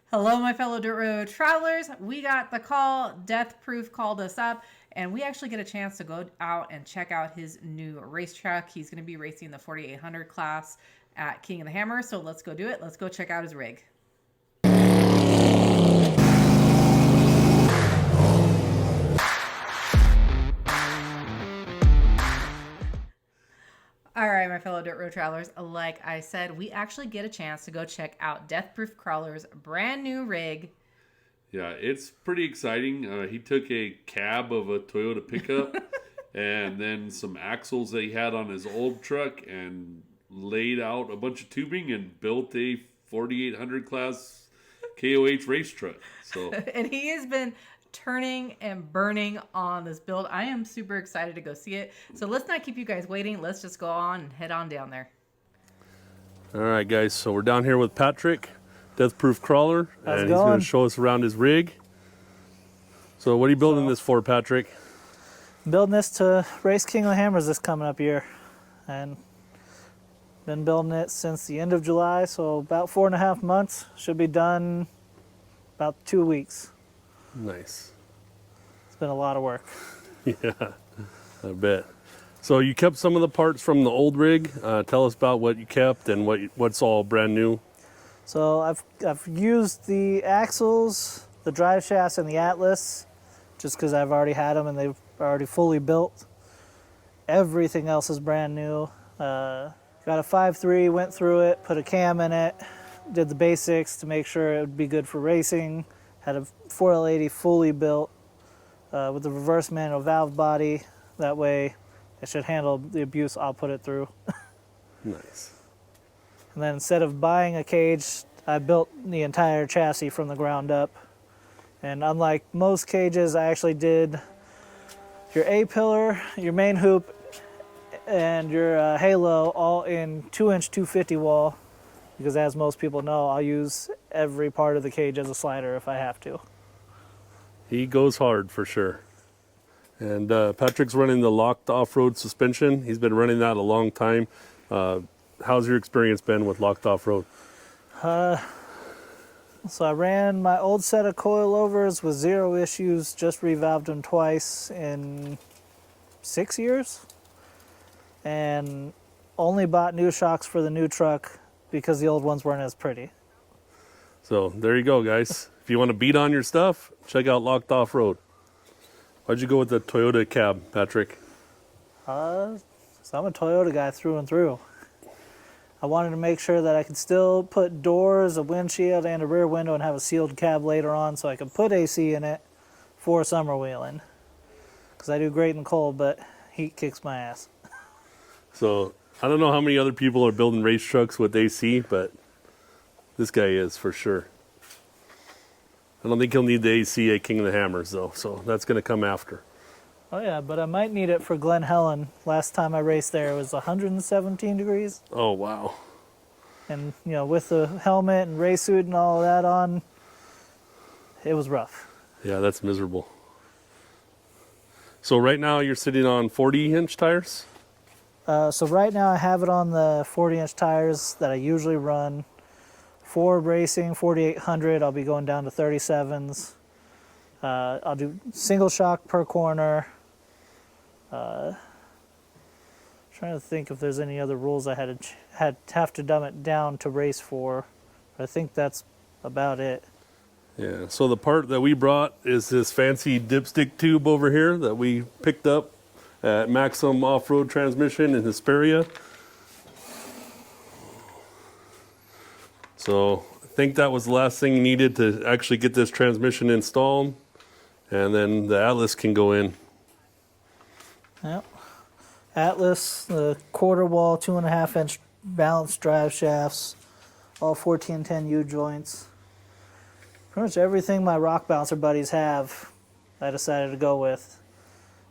Hello, my fellow Dirt Road travelers. We got the call. Deathproof called us up, and we actually get a chance to go out and check out his new racetrack. He's going to be racing the 4800 class at King of the Hammer. So let's go do it. Let's go check out his rig. All right, my fellow Dirt Road travelers, like I said, we actually get a chance to go check out Deathproof Crawler's brand new rig. Yeah, it's pretty exciting. He took a cab of a Toyota pickup and then some axles that he had on his old truck and laid out a bunch of tubing and built a 4800 class KOH race truck. So, and he has been turning and burning on this build. I am super excited to go see it. So let's not keep you guys waiting. Let's just go on and head on down there. All right, guys. So we're down here with Patrick, Deathproof Crawler, How's and it he's going going? to show us around his rig. So what are you building this for, Patrick? I'm building this to race King of the Hammers this coming up year, and been building it since the end of July, so about 4.5 months. Should be done about 2 weeks. Nice. It's been a lot of work. Yeah, I bet. So you kept some of the parts from the old rig. Tell us about what you kept and what's all brand new. So I've used the axles, the drive shafts, and the Atlas, just because I've already had them and they've already fully built. Everything else is brand new. Got a 5.3, went through it, put a cam in it, did the basics to make sure it would be good for racing. Had a 4L80 fully built with the reverse manual valve body. That way it should handle the abuse I'll put it through. Nice. And then instead of buying a cage, I built the entire chassis from the ground up. And unlike most cages, I actually did your A-pillar, your main hoop, and your halo all in 2-inch 250 wall. Because as most people know, I'll use every part of the cage as a slider if I have to. He goes hard for sure. And Patrick's running the locked off-road suspension. He's been running that a long time. How's your experience been with locked off-road? So I ran my old set of coilovers with 0 issues, just revalved them twice in 6 years. And only bought new shocks for the new truck because the old ones weren't as pretty. So there you go, guys. If you want to beat on your stuff, check out Locked Off-Road. Why'd you go with the Toyota cab, Patrick? So I'm a Toyota guy through and through. I wanted to make sure that I could still put doors, a windshield, and a rear window and have a sealed cab later on so I could put AC in it for summer wheeling. Because I do great in cold, but heat kicks my ass. So I don't know how many other people are building race trucks with AC, but this guy is for sure. I don't think he'll need the AC at King of the Hammers, though, so that's going to come after. Oh yeah, but I might need it for Glen Helen. Last time I raced there, it was 117 degrees. Oh, wow. And, you know, with the helmet and race suit and all of that on, it was rough. Yeah, that's miserable. So right now you're sitting on 40-inch tires? So right now I have it on the 40-inch tires that I usually run. For racing, 4800, I'll be going down to 37s. I'll do single shock per corner. Trying to think if there's any other rules I have to dumb it down to race for. I think that's about it. Yeah, so the part that we brought is this fancy dipstick tube over here that we picked up at Maxim Off-Road Transmission in Hesperia. So I think that was the last thing needed to actually get this transmission installed, and then the Atlas can go in. Yep. Atlas, the quarter wall, 2.5-inch balanced drive shafts, all 1410 U joints. Pretty much everything my rock bouncer buddies have, I decided to go with.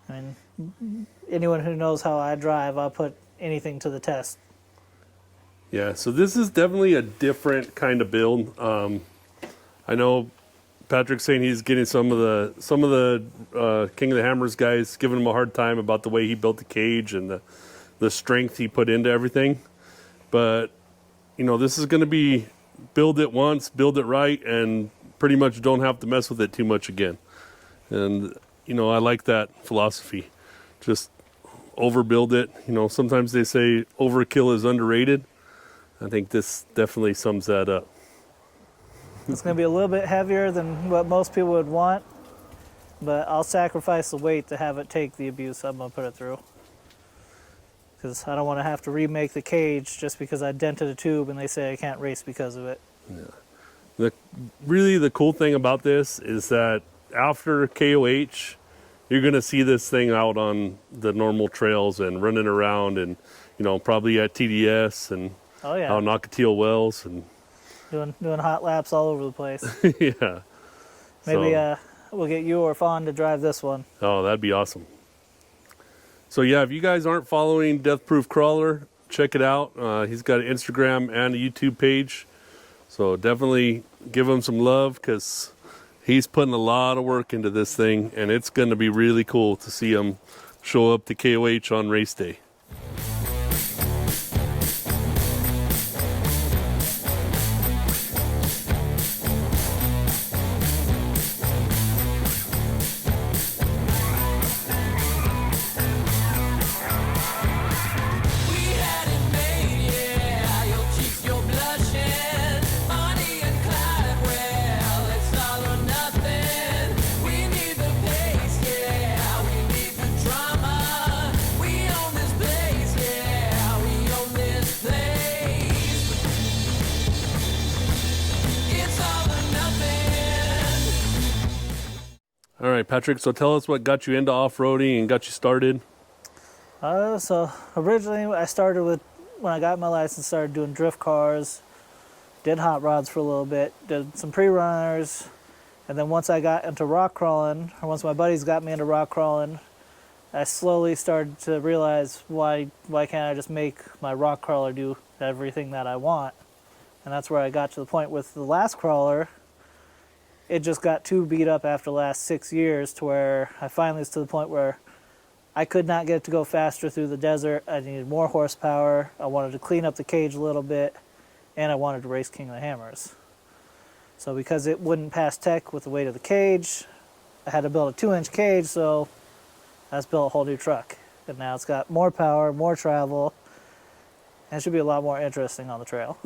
I mean, anyone who knows how I drive, I'll put anything to the test. Yeah, so this is definitely a different kind of build. I know Patrick's saying he's getting some of the King of the Hammers guys giving him a hard time about the way he built the cage and the strength he put into everything. But you know, this is going to be build it once, build it right, and pretty much don't have to mess with it too much again. And, you know, I like that philosophy. Just overbuild it. You know, sometimes they say overkill is underrated. I think this definitely sums that up. It's going to be a little bit heavier than what most people would want, but I'll sacrifice the weight to have it take the abuse I'm going to put it through. Because I don't want to have to remake the cage just because I dented a tube and they say I can't race because of it. Yeah. The cool thing about this is that after KOH, you're going to see this thing out on the normal trails and running around, and, you know, probably at TDS and out Nocateel Wells and doing hot laps all over the place. yeah. Maybe we'll get you or Fawn to drive this one. Oh, that'd be awesome. So yeah, if you guys aren't following Deathproof Crawler, check it out. He's got an Instagram and a YouTube page. So definitely give him some love, because he's putting a lot of work into this thing, and it's going to be really cool to see him show up to KOH on race day. All right, Patrick, so tell us what got you into off-roading and got you started. So originally I started with, when I got my license, started doing drift cars, did hot rods for a little bit, did some pre-runners, and then once I got into rock crawling, or once my buddies got me into rock crawling, I slowly started to realize why can't I just make my rock crawler do everything that I want? And that's where I got to the point with the last crawler. It just got too beat up after the last 6 years to where I finally was to the point where I could not get it to go faster through the desert. I needed more horsepower. I wanted to clean up the cage a little bit, and I wanted to race King of the Hammers. So because it wouldn't pass tech with the weight of the cage, I had to build a 2-inch cage, so I just built a whole new truck. And now it's got more power, more travel, and it should be a lot more interesting on the trail.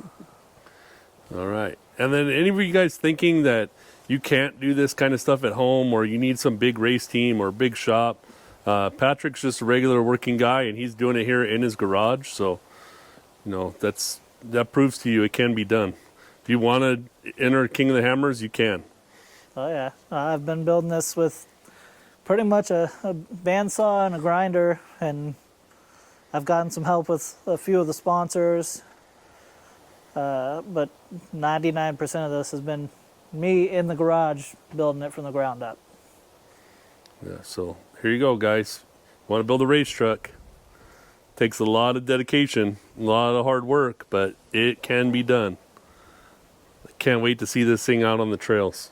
All right. And then any of you guys thinking that you can't do this kind of stuff at home, or you need some big race team or big shop, Patrick's just a regular working guy, and he's doing it here in his garage. So, you know, that proves to you it can be done. If you want to enter King of the Hammers, you can. Oh yeah, I've been building this with pretty much a bandsaw and a grinder, and I've gotten some help with a few of the sponsors. But 99% of this has been me in the garage building it from the ground up. Yeah, so here you go, guys. Want to build a race truck? Takes a lot of dedication, a lot of hard work, but it can be done. I can't wait to see this thing out on the trails.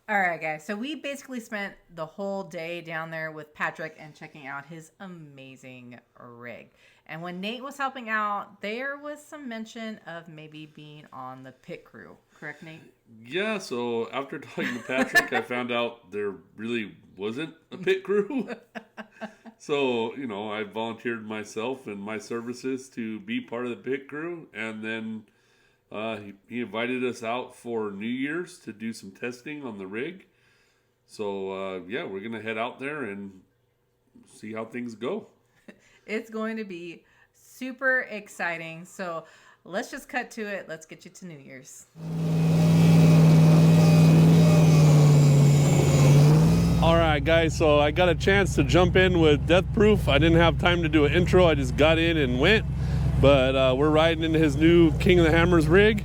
All right, guys. So we basically spent the whole day down there with Patrick and checking out his amazing rig. And when Nate was helping out, there was some mention of maybe being on the pit crew. Correct, Nate? Yeah, so after talking to Patrick, I found out there really wasn't a pit crew. So, you know, I volunteered myself and my services to be part of the pit crew. And then he invited us out for New Year's to do some testing on the rig. So, yeah, we're going to head out there and see how things go. It's going to be super exciting. So let's just cut to it. Let's get you to New Year's. All right, guys, so I got a chance to jump in with Deathproof. I didn't have time to do an intro. I just got in and went. But we're riding into his new King of the Hammers rig.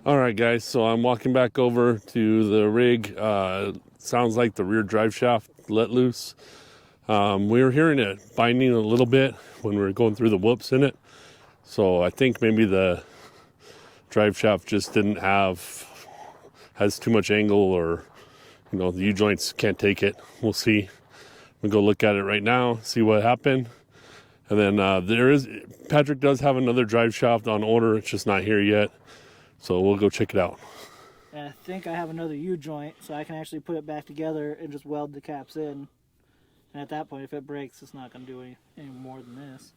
All right, guys, so I'm walking back over to the rig. Sounds like the rear drive shaft let loose. We were hearing it binding a little bit when we were going through the whoops in it. So I think maybe the drive shaft just has too much angle, or, the U-joints can't take it. We'll see. We'll go look at it right now, see what happened. And then Patrick does have another drive shaft on order. It's just not here yet. So we'll go check it out. And I think I have another U-joint, so I can actually put it back together and just weld the caps in. And at that point, if it breaks, it's not going to do any more than this.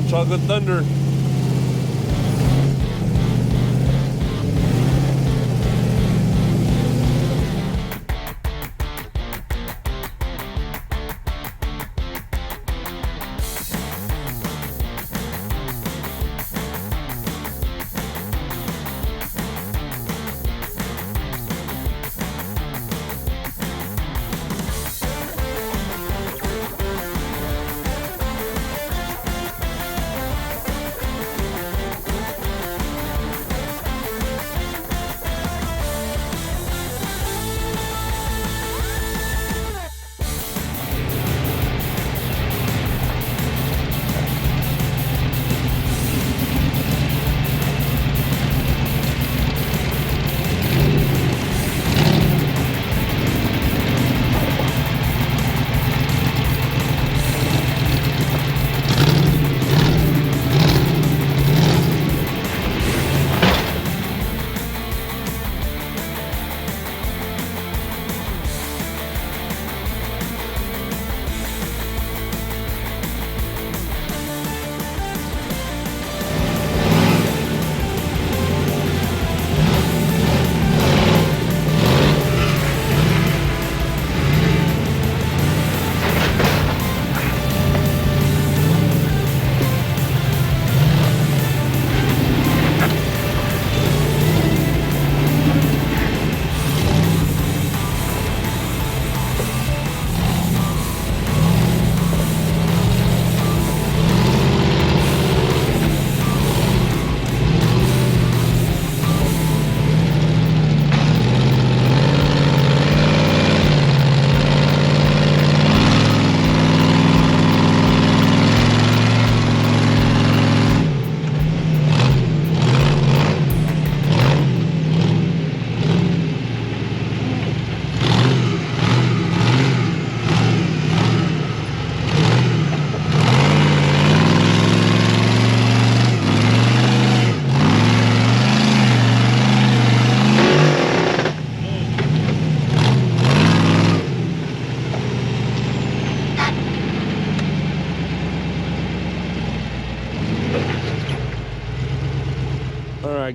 Chocolate Thunder.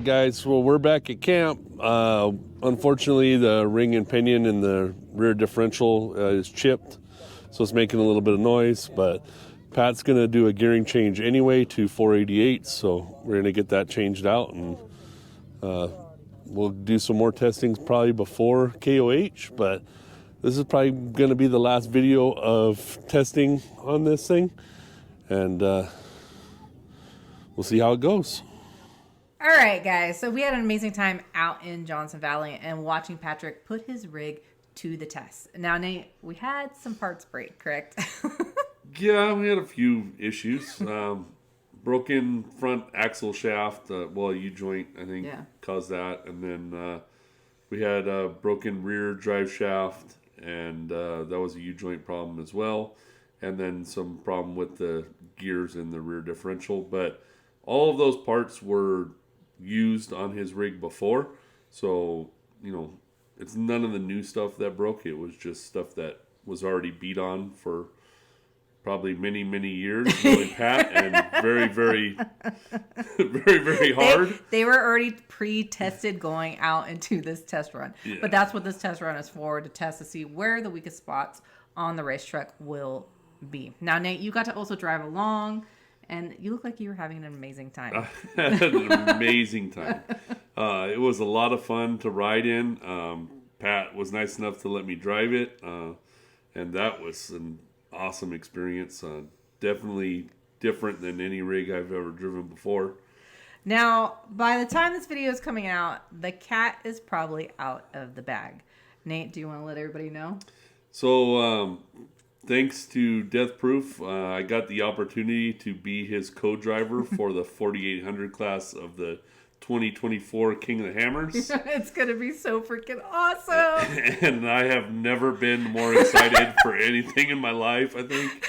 guys. Well, we're back at camp. Unfortunately, the ring and pinion in the rear differential is chipped, so it's making a little bit of noise. But Pat's going to do a gearing change anyway to 488, so we're going to get that changed out, and we'll do some more testings probably before KOH. But this is probably going to be the last video of testing on this thing, and we'll see how it goes. All right, guys. So we had an amazing time out in Johnson Valley and watching Patrick put his rig to the test. Now, Nate, we had some parts break, correct? Yeah, we had a few issues. Broken front axle shaft, a U-joint, I think, caused that. And then we had a broken rear drive shaft, and that was a U-joint problem as well. And then some problem with the gears in the rear differential. But all of those parts were used on his rig before, so it's none of the new stuff that broke. It was just stuff that was already beat on for probably many years, knowing Pat, and very very very hard. They were already pre-tested going out into this test run. But that's what this test run is for, to test to see where the weakest spots on the race truck will be. Now, Nate, you got to also drive along, and you look like you were having an amazing time. I had an amazing time. It was a lot of fun to ride in. Pat was nice enough to let me drive it, and that was an awesome experience. Definitely different than any rig I've ever driven before. Now, by the time this video is coming out, the cat is probably out of the bag. Nate, do you want to let everybody know? So, thanks to Deathproof, I got the opportunity to be his co-driver for the 4800 class of the 2024 King of the Hammers. It's going to be so freaking awesome. And I have never been more excited for anything in my life, I think.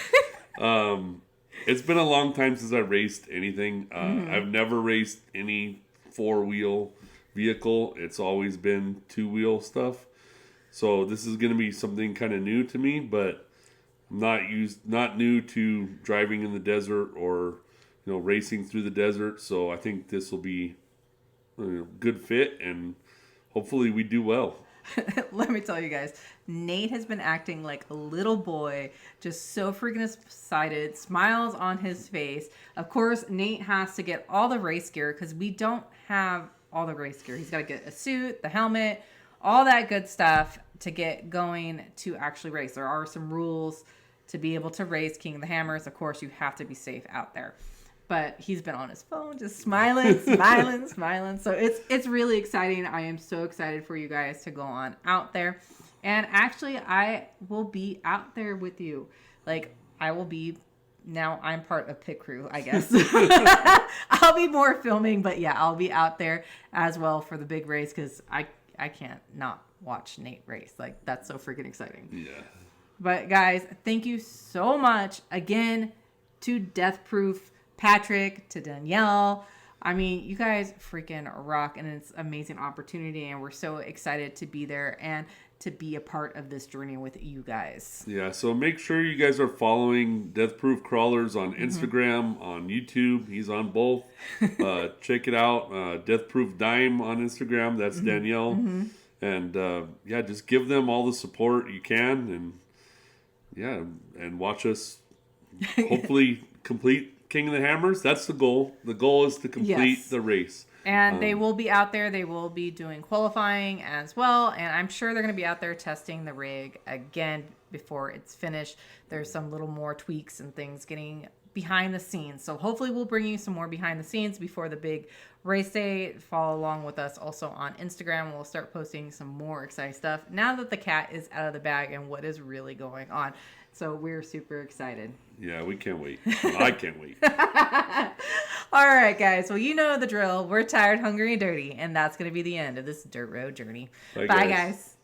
It's been a long time since I raced anything. I've never raced any four-wheel vehicle. It's always been two-wheel stuff. So this is going to be something kind of new to me, but not new to driving in the desert or racing through the desert. So I think this will be a good fit, and hopefully we do well. Let me tell you guys, Nate has been acting like a little boy, just so freaking excited, smiles on his face. Of course, Nate has to get all the race gear because we don't have all the race gear. He's got to get a suit, the helmet, all that good stuff to get going to actually race. There are some rules to be able to race King of the Hammers. Of course, you have to be safe out there. But he's been on his phone just smiling. So it's really exciting. I am so excited for you guys to go on out there. And actually, I will be out there with you. Like, I will be, now I'm part of pit crew, I guess. I'll be more filming, but yeah, I'll be out there as well for the big race because I can't not watch Nate race. Like, that's so freaking exciting. Yeah. But guys, thank you so much again to Deathproof, Patrick, to Danielle. I mean, you guys freaking rock, and it's an amazing opportunity, and we're so excited to be there and to be a part of this journey with you guys. Yeah, so make sure you guys are following Deathproof Crawlers on Instagram, on YouTube. He's on both. Check it out. Deathproof Dime on Instagram. That's Danielle. And yeah, just give them all the support you can, and yeah, and watch us hopefully complete King of the Hammers. That's the goal. The goal is to complete the race. And they will be out there. They will be doing qualifying as well. And I'm sure they're going to be out there testing the rig again before it's finished. There's some little more tweaks and things getting behind the scenes. So hopefully we'll bring you some more behind the scenes before the big race day. Follow along with us also on Instagram. We'll start posting some more exciting stuff now that the cat is out of the bag and what is really going on. So we're super excited. Yeah, we can't wait. I can't wait. All right, guys. Well, you know the drill. We're tired, hungry, and dirty. And that's going to be the end of this dirt road journey. Bye, guys.